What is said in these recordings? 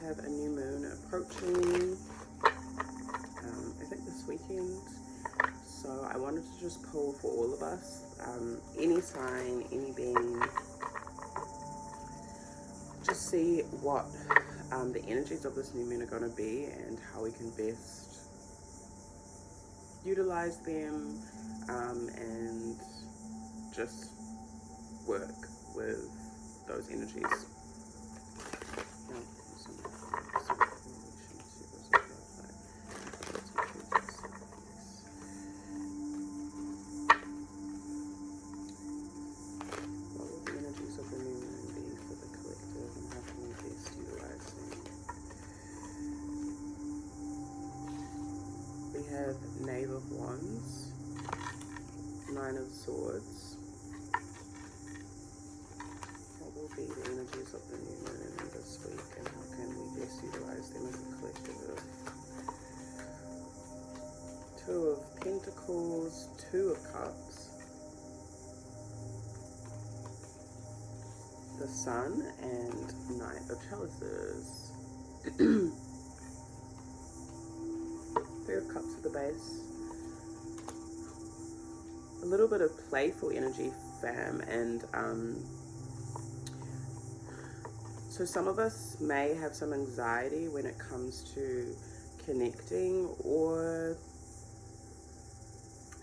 have a new moon approaching, I think this weekend. So I wanted to just pull for all of us, any sign, any being, just see what the energies of this new moon are going to be and how we can best utilize them, and just work with those energies. What will the energies of the new moon be for the collective, and how can we best utilize them? We have Knave of Wands, Nine of Swords. What will be the energies of the new moon this week, and how can we best utilize them as a collective? Two of Pentacles, Two of Cups, the Sun, and Knight of Chalices. Three of Cups at the base. A little bit of playful energy, fam, and so some of us may have some anxiety when it comes to connecting or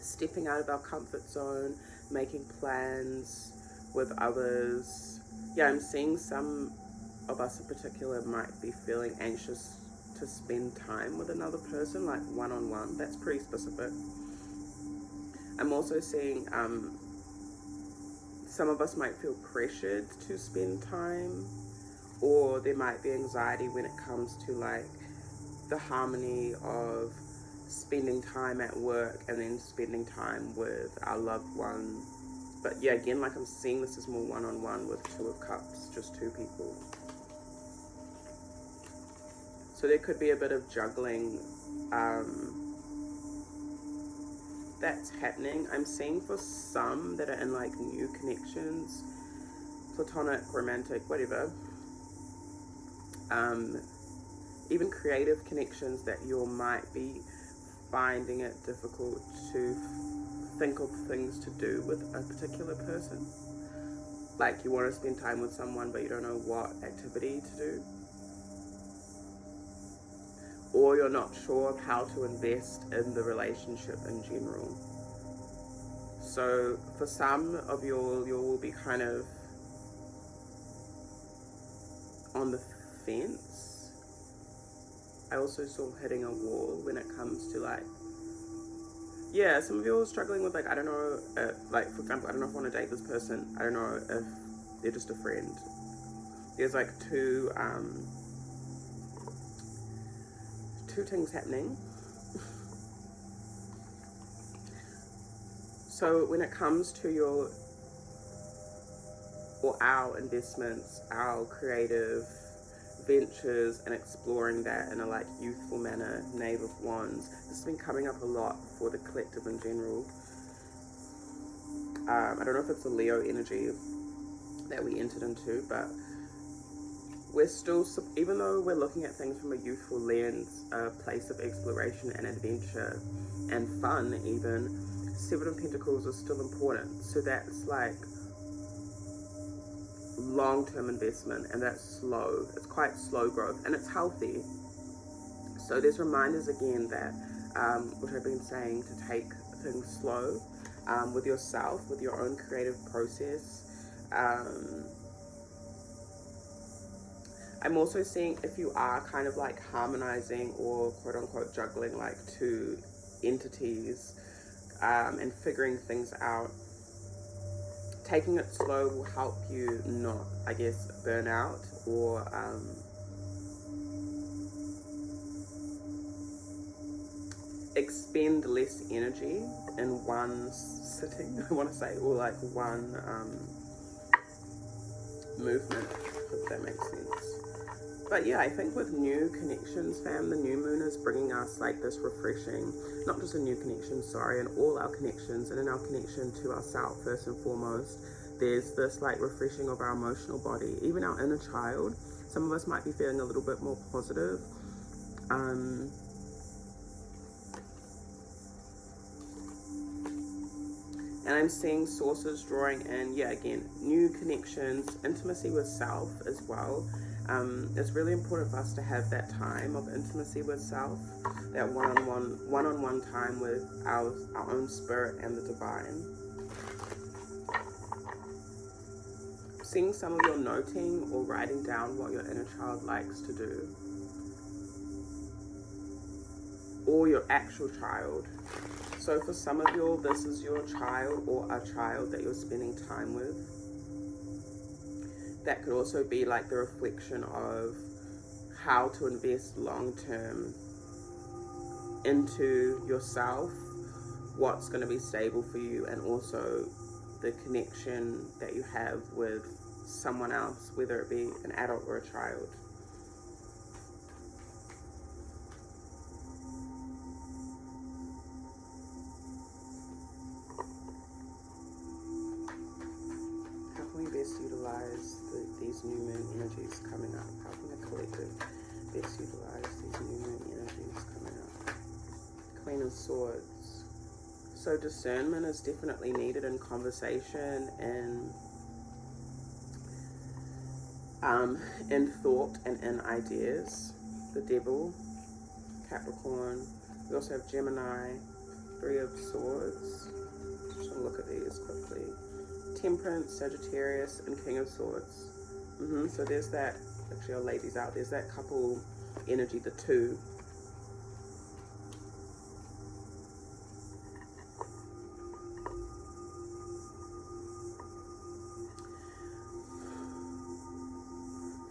stepping out of our comfort zone, making plans with others. Yeah, I'm seeing some of us in particular might be feeling anxious to spend time with another person, like one-on-one. That's pretty specific. I'm also seeing some of us might feel pressured to spend time, or there might be anxiety when it comes to like the harmony of spending time at work and then spending time with our loved one. But yeah, again, like I'm seeing this as more one-on-one with Two of Cups, just two people. So there could be a bit of juggling that's happening. I'm seeing for some that are in like new connections, platonic, romantic, whatever, even creative connections, that you might be finding it difficult to think of things to do with a particular person. Like you want to spend time with someone but you don't know what activity to do, or you're not sure of how to invest in the relationship in general. So for some of you will be kind of on the fence. I also saw hitting a wall when it comes to like, yeah, some of you are struggling with like, I don't know, like for example, I don't know if I want to date this person. I don't know if they're just a friend. There's like two things happening. So when it comes to your or our investments, our creative ventures, and exploring that in a like youthful manner, Knave of Wands, this has been coming up a lot for the collective in general. I don't know if it's a Leo energy that we entered into, but we're still, even though we're looking at things from a youthful lens, a place of exploration and adventure and fun even, Seven of Pentacles is still important. So that's like long-term investment, and that's slow. It's quite slow growth, and it's healthy. So there's reminders again that, which I've been saying, to take things slow with yourself, with your own creative process. I'm also seeing if you are kind of like harmonizing or quote-unquote juggling like two entities and figuring things out, taking it slow will help you not, I guess, burn out or expend less energy in one sitting, I want to say, or like one movement, if that makes sense. But yeah, I think with new connections, fam, the new moon is bringing us like this refreshing, not just a new connection, sorry, in all our connections, and in our connection to ourselves first and foremost, there's this like refreshing of our emotional body, even our inner child. Some of us might be feeling a little bit more positive. And I'm seeing sources drawing in, yeah, again, new connections, intimacy with self as well. It's really important for us to have that time of intimacy with self, that one-on-one time with our own spirit and the divine. Seeing some of your noting or writing down what your inner child likes to do, or your actual child. So for some of you, this is your child or a child that you're spending time with. That could also be like the reflection of how to invest long-term into yourself, what's going to be stable for you, and also the connection that you have with someone else, whether it be an adult or a child. How can we best utilize these new moon energies coming up? How can the collective best utilize these new moon energies coming up? Queen of Swords. So discernment is definitely needed in conversation and in thought and in ideas. The Devil, Capricorn. We also have Gemini, Three of Swords. Just want to look at these quickly. Temperance, Sagittarius, and King of Swords. So there's that, actually our ladies out, there's that couple energy, the two.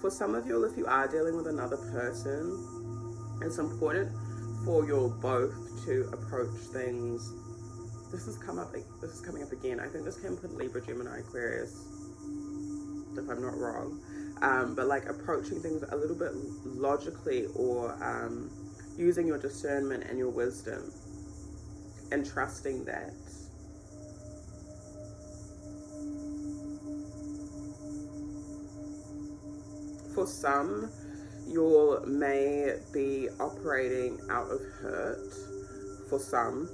For some of you, if you are dealing with another person, it's important for you both to approach things. This is coming up again. I think this came with Libra, Gemini, Aquarius, if I'm not wrong. But like approaching things a little bit logically, or using your discernment and your wisdom and trusting that. For some, you may be operating out of hurt. For some,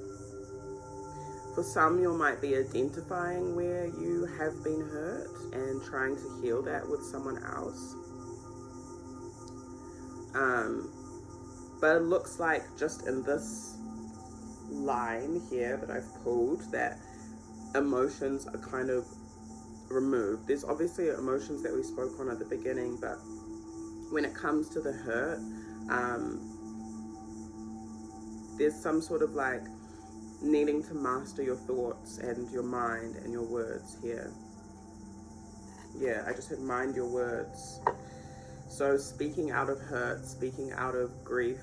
you might be identifying where you have been hurt and trying to heal that with someone else. But it looks like just in this line here that I've pulled, that emotions are kind of removed. There's obviously emotions that we spoke on at the beginning, but when it comes to the hurt, there's some sort of like needing to master your thoughts and your mind and your words here. Yeah, I just said mind your words. So speaking out of hurt, speaking out of grief,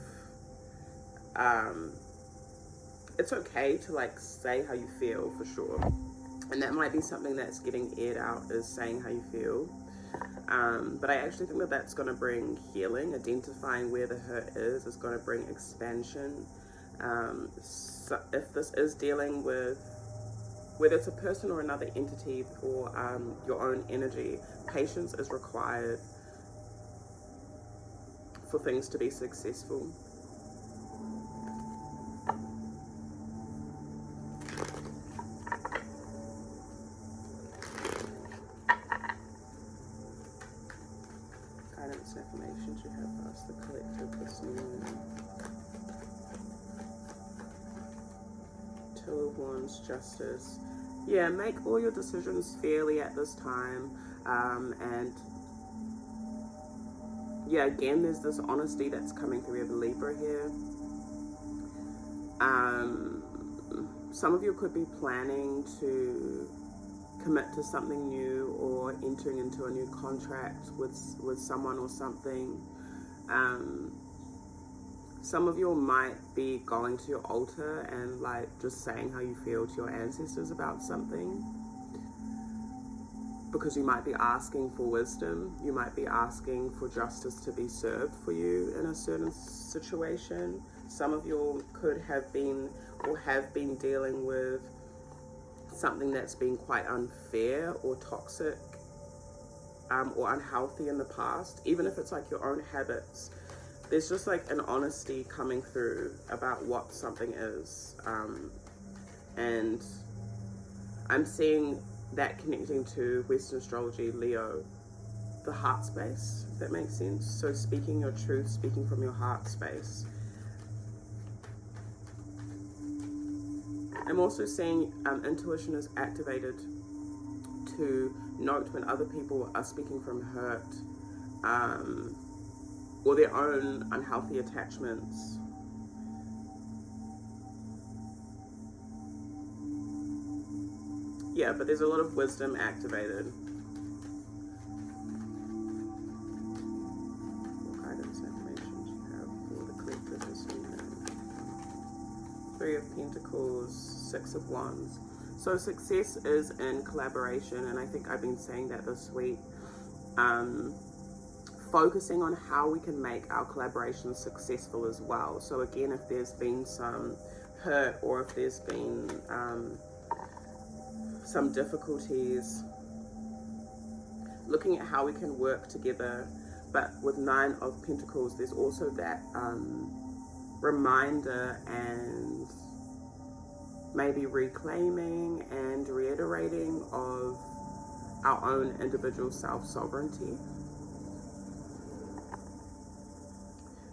it's okay to like say how you feel, for sure. And that might be something that's getting aired out, is saying how you feel. But I actually think that that's going to bring healing. Identifying where the hurt is going to bring expansion. So if this is dealing with, whether it's a person or another entity, or your own energy, patience is required for things to be successful. Guidance and affirmations you have for us, the collective, this new moon. Two of Wands, Justice. Yeah, make all your decisions fairly at this time. And yeah, again, there's this honesty that's coming through. We have Libra here. Some of you could be planning to commit to something new, or entering into a new contract with someone or something. Some of you might be going to your altar and like just saying how you feel to your ancestors about something, because you might be asking for wisdom. You might be asking for justice to be served for you in a certain situation. Some of you could have been or have been dealing with something that's been quite unfair or toxic or unhealthy in the past, even if it's like your own habits, there's just like an honesty coming through about what something is. And I'm seeing that connecting to Western astrology, Leo, the heart space, if that makes sense. So speaking your truth, speaking from your heart space. I'm also seeing intuition is activated to note when other people are speaking from hurt, or their own unhealthy attachments. Yeah, but there's a lot of wisdom activated. What guidance information do you have for the collective this evening? 3 of Pentacles, 6 of Wands. So success is in collaboration, and I think I've been saying that this week. Focusing on how we can make our collaborations successful as well. So again, if there's been some hurt, or if there's been some difficulties, looking at how we can work together. But with 9 of Pentacles, there's also that reminder and maybe reclaiming and reiterating of our own individual self-sovereignty.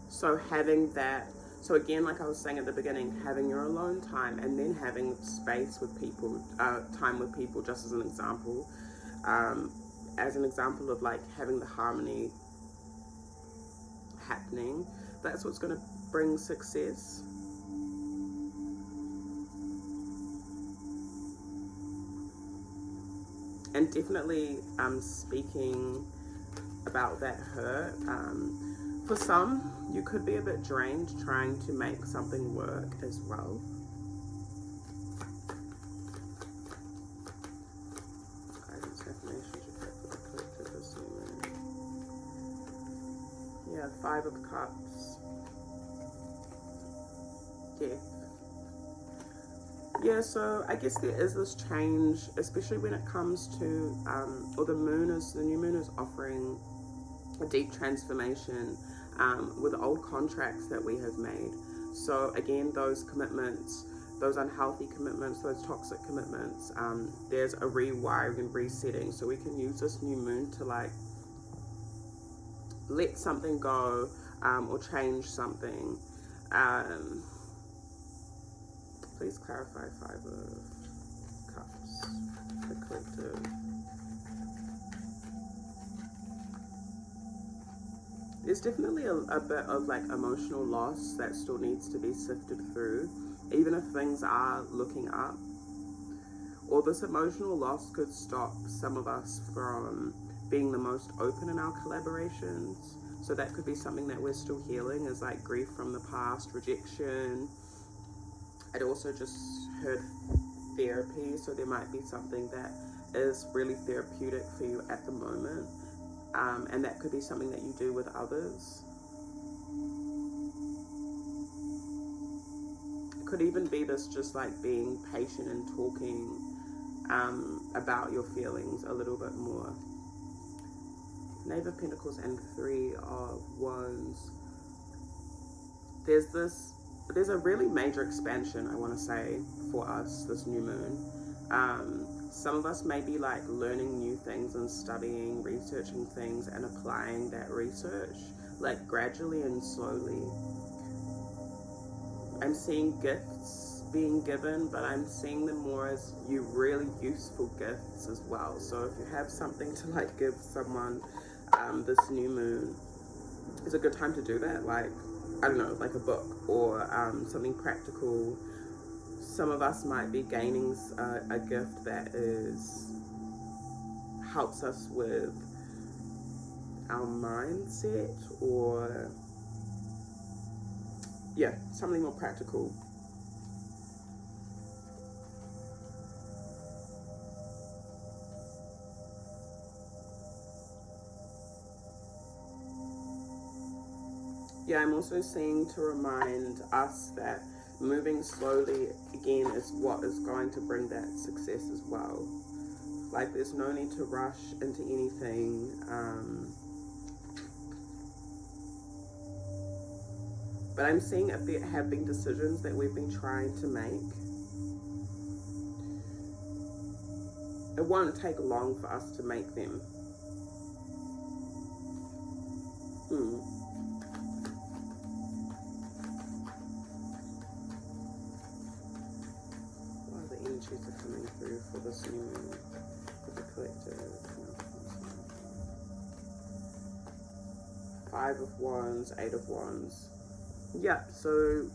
So having that, so again, like I was saying at the beginning, having your alone time, and then having space with people, time with people, just as an example of like having the harmony happening. That's what's going to bring success. And definitely speaking about that hurt. For some, you could be a bit drained trying to make something work as well. Guidance affirmations you have for the collective this moment. Yeah, 5 of Cups. Death. Yeah, so I guess there is this change, especially when it comes to, or the new moon is offering a deep transformation with old contracts that we have made. So again, those commitments, those unhealthy commitments, those toxic commitments, there's a rewiring and resetting. So we can use this new moon to like let something go, or change something. Please clarify 5 of Cups, the collective. There's definitely a bit of like emotional loss that still needs to be sifted through, even if things are looking up. Or this emotional loss could stop some of us from being the most open in our collaborations. So that could be something that we're still healing, is like grief from the past, rejection. I'd also just heard therapy, so there might be something that is really therapeutic for you at the moment. And that could be something that you do with others. It could even be this just like being patient and talking about your feelings a little bit more. Knave of Pentacles and 3 of Wands. There's a really major expansion, I want to say, for us, this new moon. Some of us may be like learning new things and studying, researching things and applying that research, like gradually and slowly. I'm seeing gifts being given, but I'm seeing them more as really useful gifts as well. So if you have something to like give someone this new moon, it's a good time to do that. Like, I don't know, like a book or something practical. Some of us might be gaining a gift that helps us with our mindset, or yeah, something more practical. Yeah, I'm also seeing to remind us that moving slowly again is what is going to bring that success as well. Like, there's no need to rush into anything. But I'm seeing if there have been decisions that we've been trying to make, it won't take long for us to make them. What are the energies are coming through for this new moon, for the collective? 5 of Wands, 8 of Wands. Yeah, so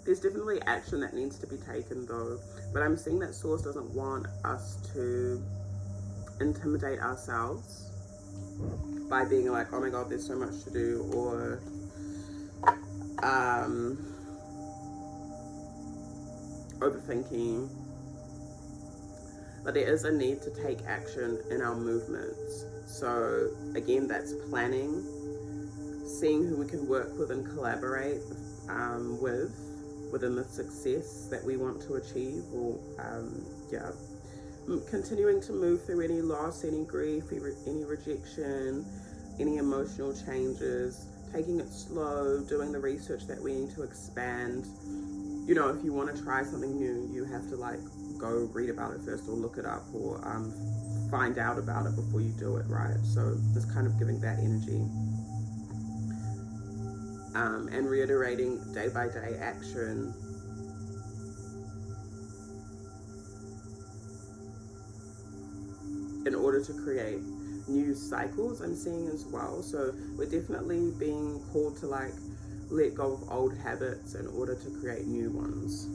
there's definitely action that needs to be taken though, but I'm seeing that Source doesn't want us to intimidate ourselves by being like, oh my god, there's so much to do, or overthinking. But there is a need to take action in our movements. So again, that's planning, seeing who we can work with and collaborate within the success that we want to achieve, or continuing to move through any loss, any grief, any rejection, any emotional changes, taking it slow, doing the research that we need to expand. You know, if you want to try something new, you have to like go read about it first, or look it up, or find out about it before you do it, right? So just kind of giving that energy. And reiterating day by day action. In order to create new cycles, I'm seeing as well. So we're definitely being called to like let go of old habits in order to create new ones.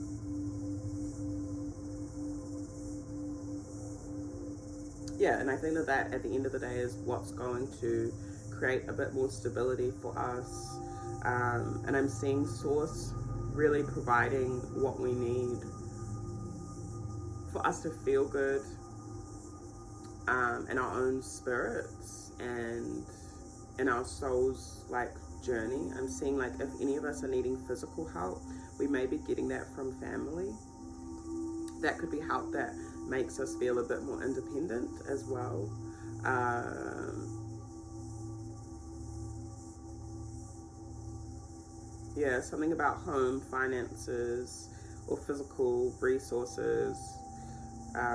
Yeah, and I think that at the end of the day is what's going to create a bit more stability for us. And I'm seeing Source really providing what we need for us to feel good in our own spirits and in our soul's like journey. I'm seeing like if any of us are needing physical help, we may be getting that from family. That could be help that makes us feel a bit more independent as well. Yeah, something about home, finances, or physical resources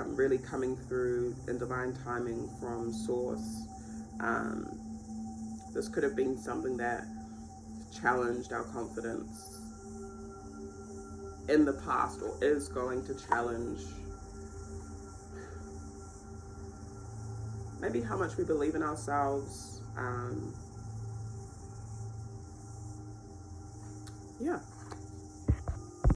really coming through in divine timing from Source. This could have been something that challenged our confidence in the past, or is going to challenge maybe how much we believe in ourselves. Yeah.